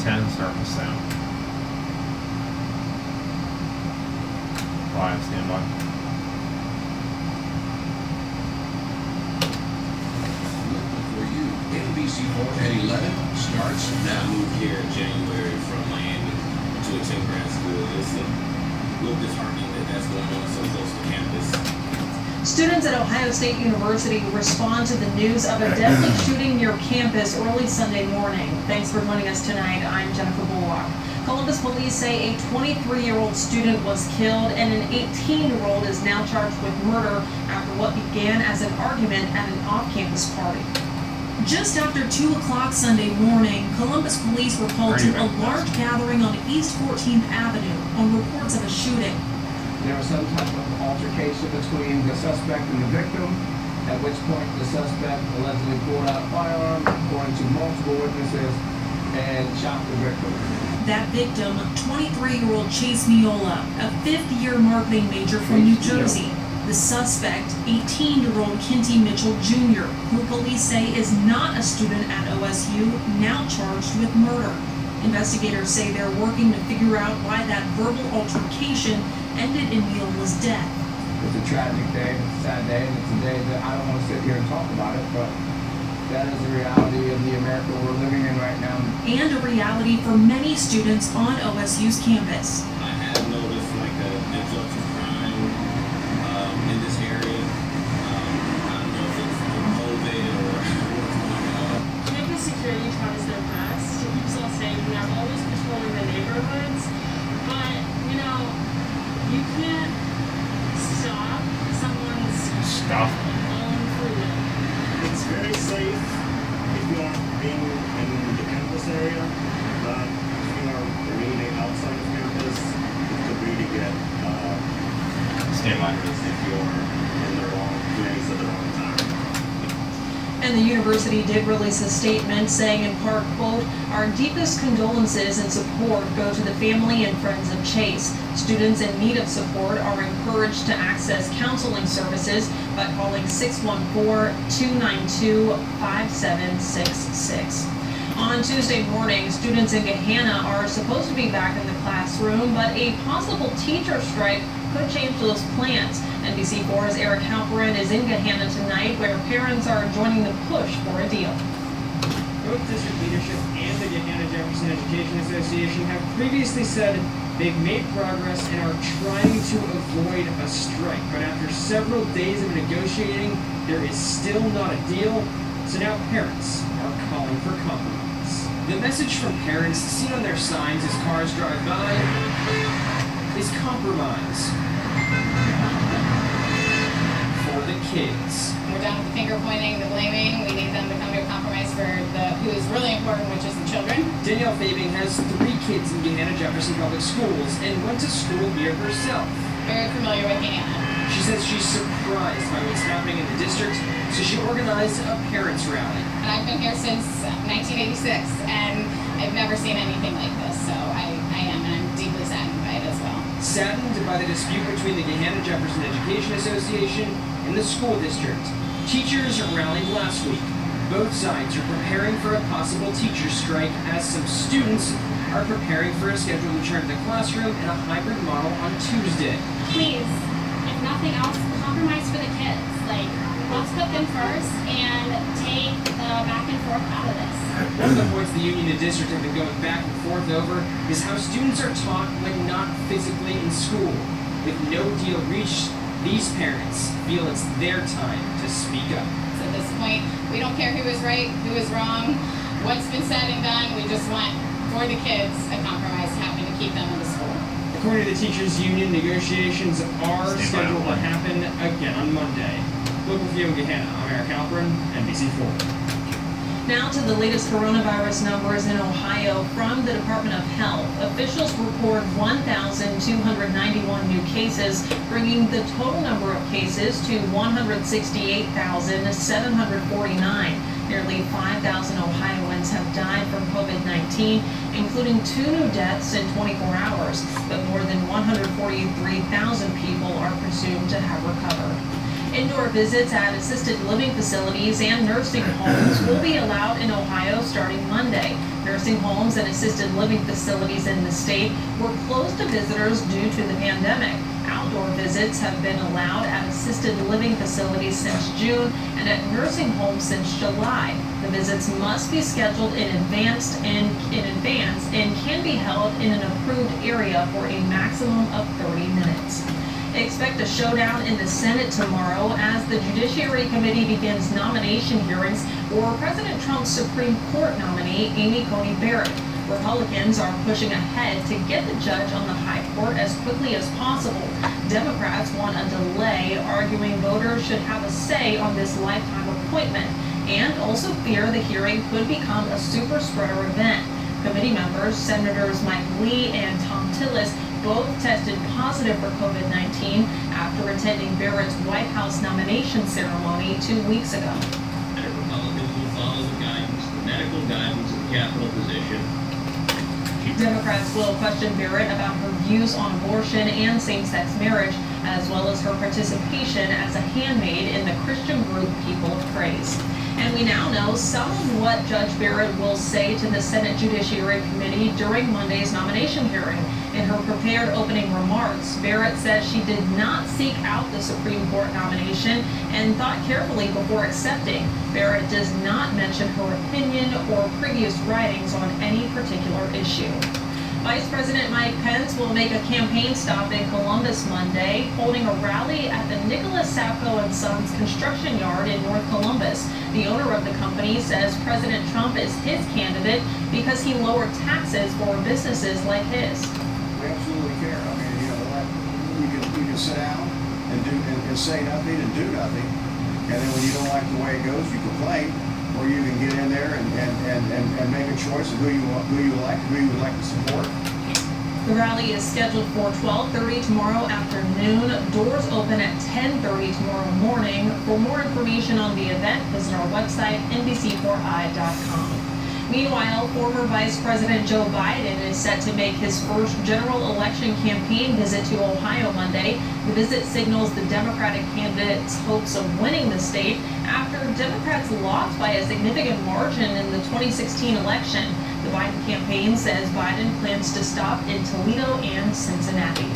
10, surface sound. 5, stand by. For you, NBC4 at 11 starts now. Moved here in January from Miami to attend grad school. It's a little disheartening that that's going on so close to campus. Students at Ohio State University respond to the news of a deadly shooting near campus early Sunday morning. Thanks for joining us tonight. I'm Jennifer Bullock. Columbus police say a 23-year-old student was killed and an 18-year-old is now charged with murder after what began as an argument at an off-campus party. Just after 2 o'clock Sunday morning, Columbus police were called to a large gathering on East 14th Avenue on reports of a shooting. There was some type of altercation between the suspect and the victim, at which point the suspect allegedly pulled out a firearm, according to multiple witnesses, and shot the victim. That victim, 23-year-old Chase Miola, a fifth-year marketing major from New Jersey. The suspect, 18-year-old Kinty Mitchell Jr., who police say is not a student at OSU, now charged with murder. Investigators say they're working to figure out why that verbal altercation ended in Miola's death. It's a tragic day, it's a sad day, and it's a day that I don't want to sit here and talk about it, but that is the reality of the America we're living in right now. And a reality for many students on OSU's campus. I have noticed like an influx of crime in this area. I don't know if it's from COVID or what's going on. Campus security tries their best to keep us all safe, and they're always patrolling the neighborhoods. But, you know, you can't stop someone's own freedom. It's very safe if you aren't being in the campus area, but if you are remaining outside of campus, it could really get Stand by. if you're in the wrong place at the wrong time. And the university did release a statement saying in part, quote, "Our deepest condolences and support go to the family and friends of Chase. Students in need of support are encouraged to access counseling services by calling 614-292-5766. On Tuesday morning, students in Gahanna are supposed to be back in the classroom, but a possible teacher strike could change those plans. NBC4's Eric Halperin is in Gahanna tonight, where parents are joining the push for a deal. Both district leadership and the Gahanna Jefferson Education Association have previously said they've made progress and are trying to avoid a strike. But after several days of negotiating, there is still not a deal. So now parents are calling for compromise. The message from parents seen on their signs as cars drive by is compromise for the kids. We're done with the finger pointing, the blaming. We need them to come to a compromise for who is really important, which is the children. Danielle Fabing has 3 kids in Gahanna Jefferson Public Schools and went to school here herself. Very familiar with Gahanna. She says she's surprised by what's happening in the district, so she organized a parents' rally. And I've been here since 1986, and I've never seen anything like this, so I am, and I'm deeply saddened by it as well. Saddened by the dispute between the Gahanna Jefferson Education Association and the school district, teachers rallied last week. Both sides are preparing for a possible teacher strike as some students are preparing for a scheduled return to the classroom in a hybrid model on Tuesday. Please, if nothing else, compromise for the kids. Like, let's put them first and take the back and forth out of this. One of the points the union and district have been going back and forth over is how students are taught when not physically in school. With no deal reached, these parents feel it's their time to speak up. So at this point, we don't care who is right, who is wrong, what's been said and done. We just want, for the kids, a compromise to happen to keep them in the school. According to the teachers union, negotiations are scheduled to happen again on Monday. Local for you in Gahanna, I'm Eric Halperin, NBC4. Now to the latest coronavirus numbers in Ohio from the Department of Health. Officials report 1,291 new cases, bringing the total number of cases to 168,749. Nearly 5,000 Ohioans have died from COVID-19, including 2 new deaths in 24 hours, but more than 143,000 people are presumed to have recovered. Indoor visits at assisted living facilities and nursing homes will be allowed in Ohio starting Monday. Nurse nursing homes and assisted living facilities in the state were closed to visitors due to the pandemic. Outdoor visits have been allowed at assisted living facilities since June and at nursing homes since July. The visits must be scheduled in advance and can be held in an approved area for a maximum of 30 minutes. Expect a showdown in the Senate tomorrow as the Judiciary Committee begins nomination hearings for President Trump's Supreme Court nominee, Amy Coney Barrett. Republicans are pushing ahead to get the judge on the high court as quickly as possible. Democrats want a delay, arguing voters should have a say on this lifetime appointment, and also fear the hearing could become a super spreader event. Committee members, Senators Mike Lee and Tom Tillis, both tested positive for COVID-19 after attending Barrett's White House nomination ceremony 2 weeks ago. Senate Republicans will follow the medical guidance of the Capitol position. Democrats will question Barrett about her views on abortion and same-sex marriage, as well as her participation as a handmaid in the Christian group People of Praise. And we now know some of what Judge Barrett will say to the Senate Judiciary Committee during Monday's nomination hearing. In her prepared opening remarks, Barrett says she did not seek out the Supreme Court nomination and thought carefully before accepting. Barrett does not mention her opinion or previous writings on any particular issue. Vice President Mike Pence will make a campaign stop in Columbus Monday, holding a rally at the Nicholas Sapko & Sons construction yard in North Columbus. The owner of the company says President Trump is his candidate because he lowered taxes for businesses like his. We absolutely care. I mean, you can sit down and say nothing and do nothing, and then when you don't like the way it goes, you complain. Or you can get in there and make a choice of who you like, who you would like to support. The rally is scheduled for 12:30 tomorrow afternoon. Doors open at 10:30 tomorrow morning. For more information on the event, visit our website, NBC4i.com. Meanwhile, former Vice President Joe Biden is set to make his first general election campaign visit to Ohio Monday. The visit signals the Democratic candidate's hopes of winning the state after Democrats lost by a significant margin in the 2016 election. The Biden campaign says Biden plans to stop in Toledo and Cincinnati.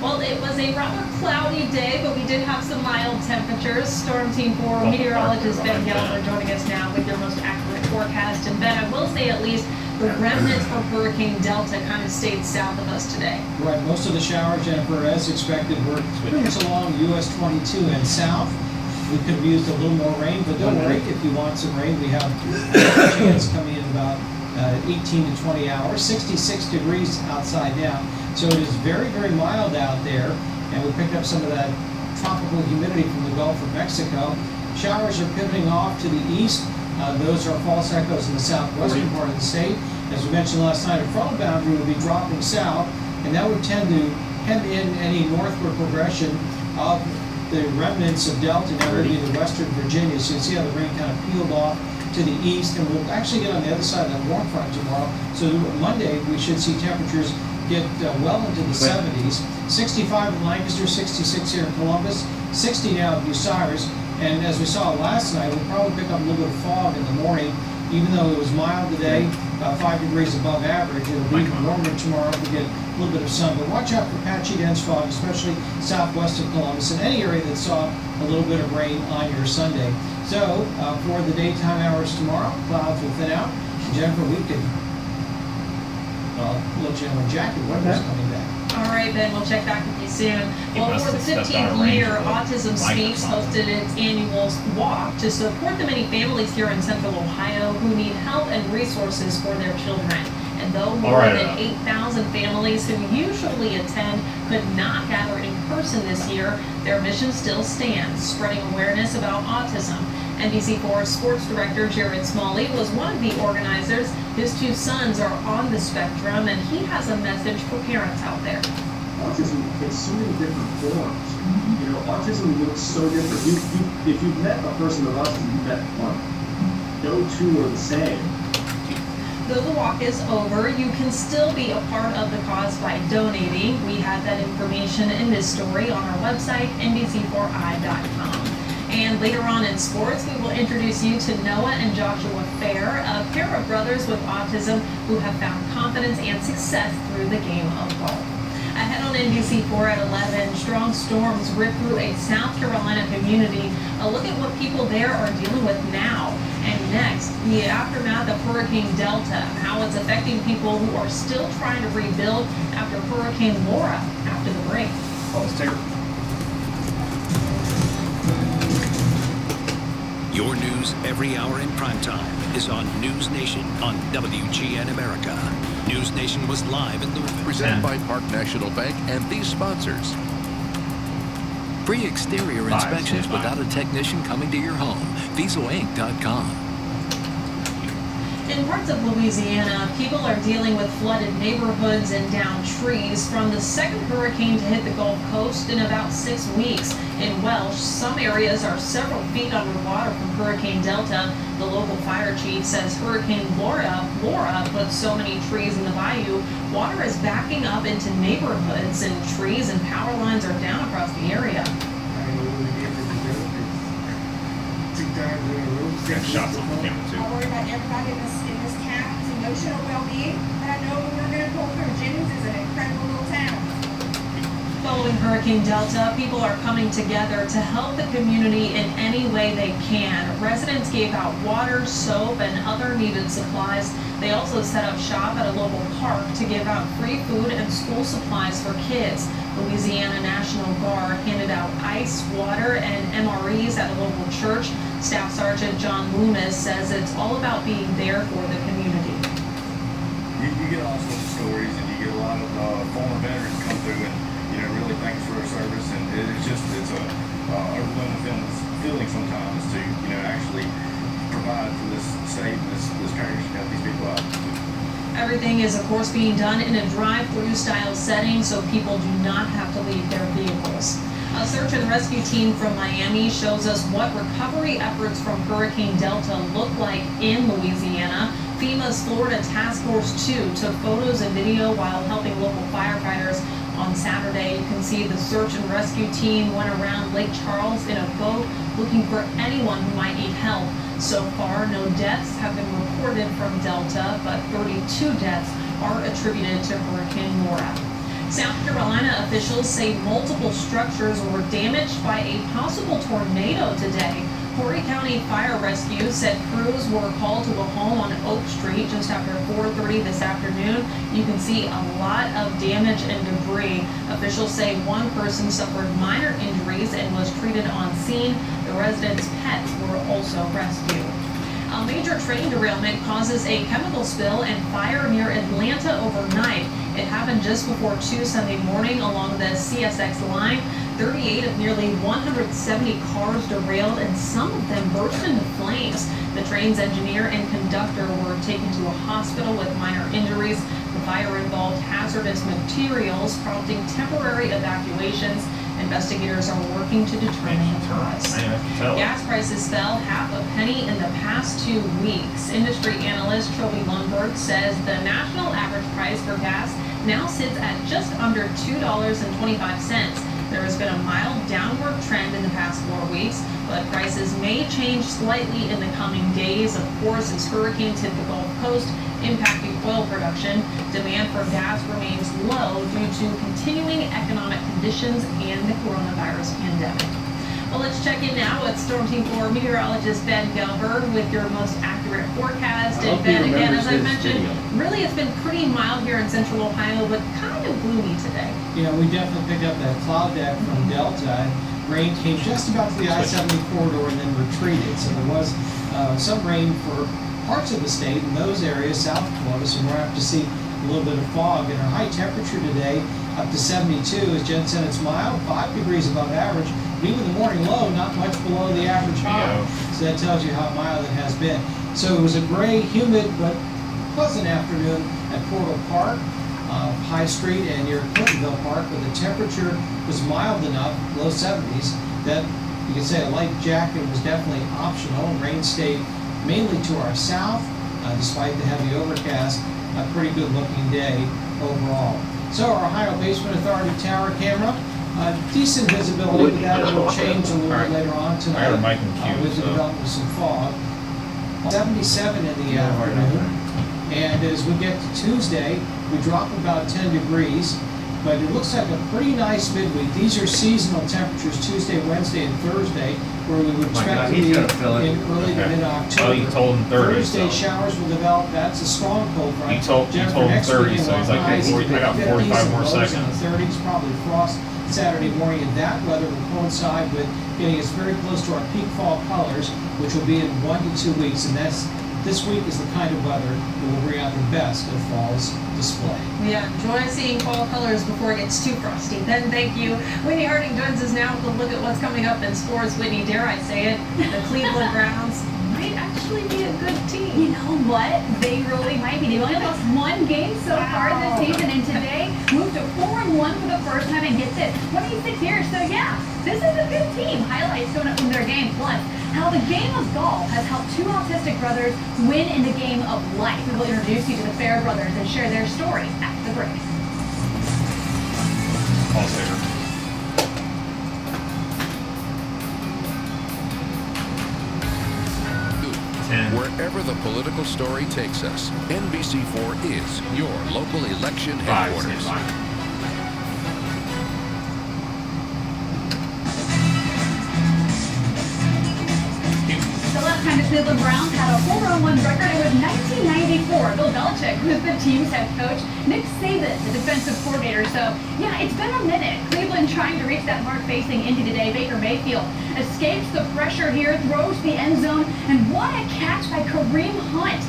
Well, it was a rather cloudy day, but we did have some mild temperatures. Storm Team 4 meteorologist Ben Gelder joining us now with your most accurate forecast. And Ben, I will say at least the remnants of Hurricane Delta kind of stayed south of us today. Right, most of the showers, Jennifer, as expected, were pretty much along US 22 and south. We could have used a little more rain, but don't worry, if you want some rain, we have a chance coming in about 18 to 20 hours, 66 degrees outside now. So it is very, very mild out there, and we picked up some of that tropical humidity from the Gulf of Mexico. Showers are pivoting off to the east. Those are false echoes in the southwestern part of the state. As we mentioned last night, a frontal boundary will be dropping south, and that would tend to hem in any northward progression of the remnants of Delta now moving into western Virginia. So you can see how the rain kind of peeled off to the east, and we'll actually get on the other side of that warm front tomorrow. So Monday, we should see temperatures get well into the 70s. 65 in Lancaster, 66 here in Columbus, 60 now at Bucyrus. And as we saw last night, we'll probably pick up a little bit of fog in the morning. Even though it was mild today, 5 degrees above average, it'll be warmer tomorrow if we get a little bit of sun. But watch out for patchy dense fog, especially southwest of Columbus and any area that saw a little bit of rain on your Sunday. So for the daytime hours tomorrow, clouds will thin out. Jennifer, we could let you know when Jackie Weber's coming back. All right, Ben, we'll check back with you soon. Well, for the 15th year, Autism Speaks hosted its annual walk to support the many families here in Central Ohio who need help and resources for their children. And though more than 8,000 families who usually attend could not gather in person this year, their mission still stands, spreading awareness about autism. NBC4 sports director Jared Smalley was one of the organizers. His 2 sons are on the spectrum, and he has a message for parents out there. Autism takes so many different forms. You know, autism looks so different. If you've met a person with autism, you've met one. No two are the same. Though the walk is over, you can still be a part of the cause by donating. We have that information in this story on our website, NBC4i.com. And later on in sports, we will introduce you to Noah and Joshua Fair, a pair of brothers with autism who have found confidence and success through the game of golf. Ahead on NBC4 at 11, strong storms rip through a South Carolina community. A look at what people there are dealing with now. And next, the aftermath of Hurricane Delta, how it's affecting people who are still trying to rebuild after Hurricane Laura after the break. Oh, let's take her. Your news every hour in prime time is on News Nation on WGN America. News Nation was live in Louisville. Presented by Park National Bank and these sponsors. Free exterior inspections without a technician coming to your home. VisoInc.com. In parts of Louisiana, people are dealing with flooded neighborhoods and downed trees from the second hurricane to hit the Gulf Coast in about 6 weeks. In Welsh, some areas are several feet underwater from Hurricane Delta. The local fire chief says Hurricane Laura put so many trees in the bayou, water is backing up into neighborhoods and trees and power lines are down across the area. Got shots on the camera too. I worry about everybody in this town's emotional well-being, but I know we're going to pull through. Jennings is an incredible little town. Following Hurricane Delta, people are coming together to help the community in any way they can. Residents gave out water, soap, and other needed supplies. They also set up shop at a local park to give out free food and school supplies for kids. Louisiana National Guard handed out ice, water, and MREs at a local church. Staff Sergeant John Loomis says it's all about being there for the community. You get all sorts of stories, and you get a lot of former veterans come through and really thank us for our service, and it's a overwhelming feeling sometimes to actually provide for this state and this parish to help these people out. Everything is, of course, being done in a drive-through style setting so people do not have to leave their vehicles. A search and rescue team from Miami shows us what recovery efforts from Hurricane Delta look like in Louisiana. FEMA's Florida Task Force 2 took photos and video while helping local firefighters. On Saturday, you can see the search and rescue team went around Lake Charles in a boat looking for anyone who might need help. So far, no deaths have been reported from Delta, but 32 deaths are attributed to Hurricane Laura. South Carolina officials say multiple structures were damaged by a possible tornado today. Horry County Fire Rescue said crews were called to a home on Oak Street just after 4:30 this afternoon. You can see a lot of damage and debris. Officials say one person suffered minor injuries and was treated on scene. The residents' pets were also rescued. A major train derailment causes a chemical spill and fire near Atlanta overnight. It happened just before 2 Sunday morning along the CSX line. 38 of nearly 170 cars derailed and some of them burst into flames. The train's engineer and conductor were taken to a hospital with minor injuries. The fire involved hazardous materials, prompting temporary evacuations. Investigators are working to determine the cause. Gas prices fell half a penny in the past 2 weeks. Industry analyst Trilby Lundberg says the national average price for gas now sits at just under $2.25. There has been a mild downward trend in the past 4 weeks, but prices may change slightly in the coming days. Of course, as hurricanes hit the Gulf Coast, impacting oil production, demand for gas remains low due to continuing economic conditions and the coronavirus pandemic. Well, let's check in now with Storm Team 4 meteorologist Ben Gelber with your most accurate forecast. And Ben, again, as I mentioned, really it's been pretty mild here in central Ohio, but kind of gloomy today. We definitely picked up that cloud deck from Delta, and rain came just about to the I-70 corridor and then retreated. So there was some rain for parts of the state in those areas south of Columbus, and we're going to have to see a little bit of fog. And our high temperature today up to 72. As Jen said, it's mild, 5 degrees above average. But even the morning low, not much below the average high. So that tells you how mild it has been. So it was a gray, humid, but pleasant afternoon at Portal Park, High Street, and near Clintonville Park. But the temperature was mild enough, low 70s, that you could say a light jacket was definitely optional. Rain stayed mainly to our south, despite the heavy overcast. A pretty good looking day overall. So our Ohio Basement Authority tower camera Decent visibility, but that will change a little Alright. bit later on tonight. I got a mic and cue, with the so- development of some fog. 77 in the afternoon. And as we get to Tuesday, we drop about 10 degrees, but it looks like a pretty nice midweek. These are seasonal temperatures, Tuesday, Wednesday, and Thursday, where we would My expect God, to he's be gonna fill it. in early to Okay. mid-October. Oh, you told him 30, Thursday, so- showers will develop. That's a strong cold front. You told Jennifer, him next 30, weekend so he's we'll like, have highs hey, in the I got 50s 45 and more lows in seconds. the 30s, probably frost Saturday morning, and that weather will coincide with getting us very close to our peak fall colors, which will be in 1 to 2 weeks, and this week is the kind of weather that will bring out the best of fall's display. Yeah, enjoy seeing fall colors before it gets too frosty. Then thank you. Whitney Harding joins us now with a look at what's coming up in sports. Whitney, dare I say it, the Cleveland Browns might actually be a good team. You know what? They really might be. They've only lost one game so far this season, and today moved to 4-1 for the first time. And get this, 26 years. So yeah, this is a good team. Highlights showing up from their game. Plus, how the game of golf has helped two autistic brothers win in the game of life. We will introduce you to the Fair brothers and share their story after the break. Paul Sager. Wherever the political story takes us, NBC4 is your local election headquarters. The last time the Cleveland Browns had a 4-1 record, it was 1994. Bill Belichick, who's the team's head coach, Nick Saban, the defensive coordinator. So, yeah, it's been a minute. Cleveland trying to reach that mark facing Indy today. Baker Mayfield escapes the pressure here, throws the end zone, and what a catch by Kareem Hunt.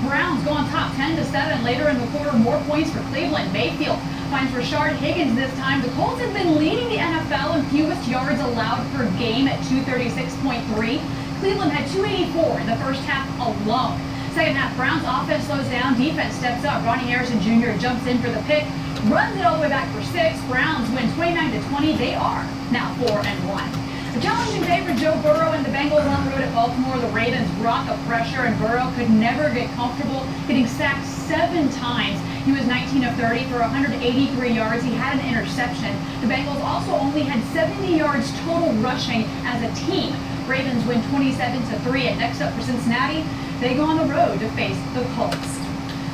Browns go on top 10-7 later in the quarter. More points for Cleveland. Mayfield finds Rashard Higgins this time. The Colts have been leading the NFL in fewest yards allowed per game at 236.3. Cleveland had 284 in the first half alone. Second half, Browns offense slows down, defense steps up. Ronnie Harrison Jr. jumps in for the pick, runs it all the way back for 6. Browns win 29-20. They are now 4-1. A challenging day for Joe Burrow and the Bengals on the road at Baltimore. The Ravens brought the pressure, and Burrow could never get comfortable, getting sacked 7 times. He was 19 of 30 for 183 yards. He had an interception. The Bengals also only had 70 yards total rushing as a team. Ravens win 27-3, and next up for Cincinnati, they go on the road to face the Colts.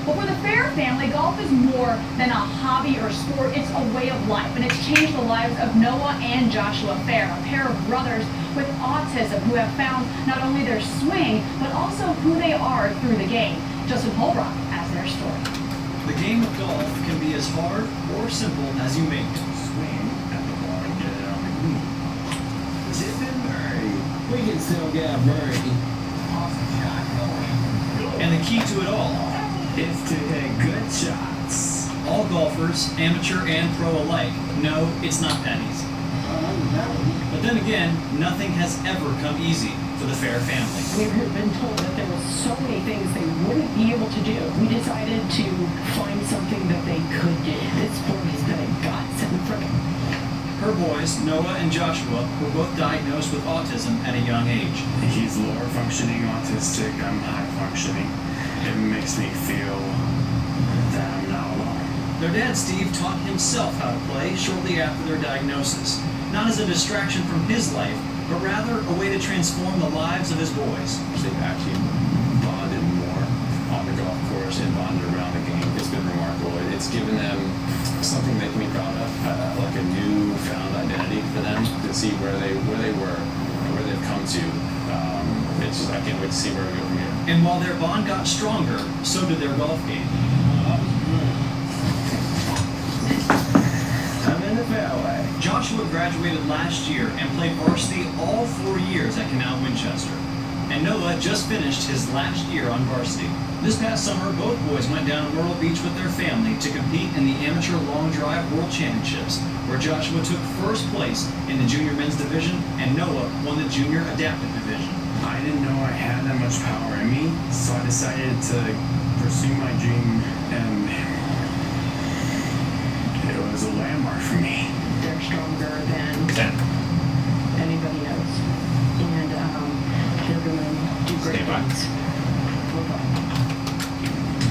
Well, for the Fair family, golf is more than a hobby or sport. It's a way of life, and it's changed the lives of Noah and Joshua Fair, a pair of brothers with autism who have found not only their swing, but also who they are through the game. Justin Holbrook has their story. The game of golf can be as hard or simple as you make it. Swing at the ball and get it on the green. Zip and birdie. We can still get a birdie. Awesome shot going. And the key to it all Is to hit good shots. all golfers, amateur and pro alike, know it's not that easy. But then again, nothing has ever come easy for the Fair family. We've been told that there were so many things they wouldn't be able to do. We decided to find something that they could do. This sport has been a godsend for them. Her boys, Noah and Joshua, were both diagnosed with autism at a young age. He's lower functioning autistic. I'm high functioning. It makes me feel that I'm not alone. Their dad, Steve, taught himself how to play shortly after their diagnosis. Not as a distraction from his life, but rather a way to transform the lives of his boys. They've actually bonded more on the golf course and bonded around the game. It's been remarkable. It's given them something they can be proud of, like a newfound identity for them to see where they were and where they've come to. I can't wait to see where we go from here. And while their bond got stronger, so did their golf game. I'm in the fairway. Joshua graduated last year and played varsity all 4 years at Canal Winchester. And Noah just finished his last year on varsity. This past summer, both boys went down to Myrtle Beach with their family to compete in the Amateur Long Drive World Championships, where Joshua took first place in the junior men's division and Noah won the junior adaptive division. I didn't know I had that much power in me, so I decided to pursue my dream, and it was a landmark for me. They're stronger than 10. anybody knows. And they're going to do great Stay by. things. We're going.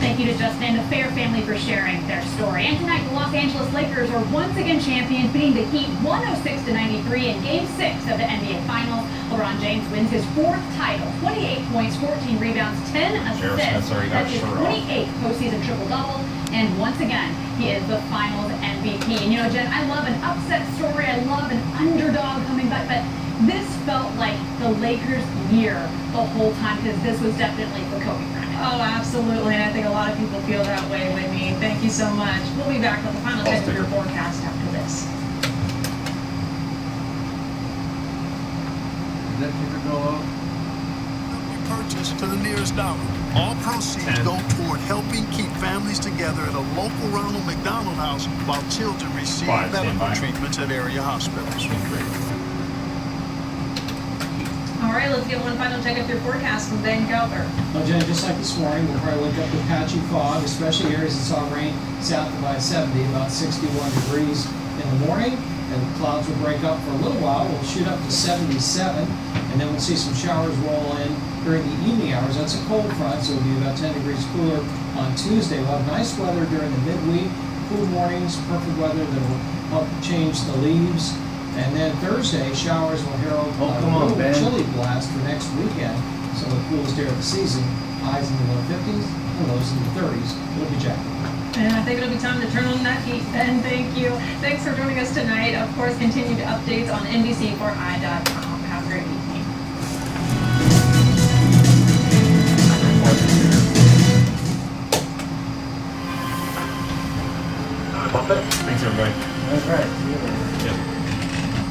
Thank thank you to Justin and the Fair family for sharing their story. And tonight, the Los Angeles Lakers are once again champions, beating the Heat 106-93 in Game 6 of the NBA Finals. LeBron James wins his 4th title, 28 points, 14 rebounds, 10 Jared assists. Smith's already got That's his his shirt off. 28th postseason triple-double. And once again, he is the Finals MVP. And you know, Jen, I love an upset story. I love an underdog coming back, but this felt like the Lakers' year the whole time because this was definitely for Kobe Bryant. Oh, absolutely, and I think a lot of people feel that way, Whitney. Thank you so much. We'll be back with the final check of your forecast after this. Did that ticker go up? Purchase to the nearest dollar. All proceeds go toward helping keep families together at a local Ronald McDonald House while children receive medical treatments at area hospitals. All right, let's get one final check of your forecast from Ben Calvert. Well, Jen, just like this morning, we'll probably wake up with patchy fog, especially areas that saw rain south of I-70, about 61 degrees in the morning. And the clouds will break up for a little while. We'll shoot up to 77, and then we'll see some showers roll in during the evening hours. That's a cold front, so it'll be about 10 degrees cooler on Tuesday. We'll have nice weather during the midweek, cool mornings, perfect weather that will help change the leaves. And then Thursday, showers will herald a little chilly blast for next weekend. So the coolest day of the season, highs in the low 50s and lows in the 30s. It'll be jacket. And I think it'll be time to turn on that heat, Ben. Thank you. Thanks for joining us tonight. Of course, continued updates on NBC4i.com. Have a great evening. Thanks, everybody. That's right.